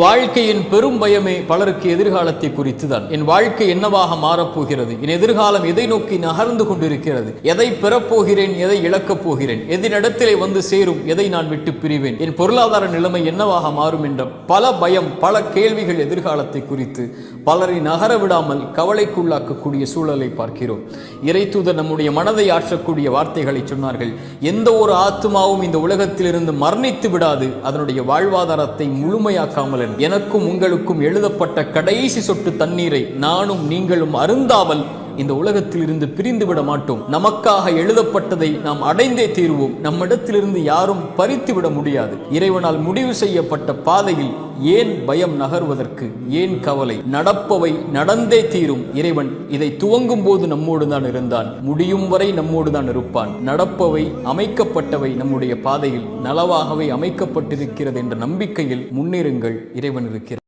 வாழ்க்கையின் பெரும் பயமே பலருக்கு எதிர்காலத்தை குறித்துதான். என் வாழ்க்கை என்னவாக மாறப்போகிறது, என் எதிர்காலம் எதை நோக்கி நகர்ந்து கொண்டிருக்கிறது, எதை பெறப்போகிறேன், எதை இழக்கப் போகிறேன், எதினிடத்திலே வந்து சேரும், எதை நான் விட்டு பிரிவேன், என் பொருளாதார நிலைமை என்னவாக மாறும் என்ற பல பயம், பல கேள்விகள் எதிர்காலத்தை குறித்து பலரை நகர விடாமல் கவலைக்குள்ளாக்கக்கூடிய சூழலை பார்க்கிறோம். இறைத்தூதர் நம்முடைய மனதை ஆற்றக்கூடிய வார்த்தைகளை சொன்னார்கள். எந்த ஒரு ஆத்மாவும் இந்த உலகத்திலிருந்து மரணித்து விடாது, அதனுடைய வாழ்வாதாரத்தை முழுமையாக்காமல். எனக்கும் உங்களுக்கும் எழுதப்பட்ட கடைசி சொட்டு தண்ணீரை நானும் நீங்களும் அருந்தாமல் இந்த உலகத்தில் இருந்து பிரிந்து விட மாட்டோம். நமக்காக எழுதப்பட்டதை நாம் அடைந்தே தீர்வோம். நம்மிடத்திலிருந்து யாரும் பறித்து விட முடியாது. இறைவனால் முடிவு செய்யப்பட்ட பாதையில் ஏன் பயம் நகர்வதற்கு, ஏன் கவலை? நடப்பவை நடந்தே தீரும். இறைவன் இதை துவங்கும் போது நம்மோடு தான் இருந்தான், முடியும் வரை நம்மோடு தான் இருப்பான். நடப்பவை, அமைக்கப்பட்டவை நம்முடைய பாதையில் நலவாகவே அமைக்கப்பட்டிருக்கிறது என்ற நம்பிக்கையில் முன்னேறுங்கள். இறைவன் இருக்கிறார்.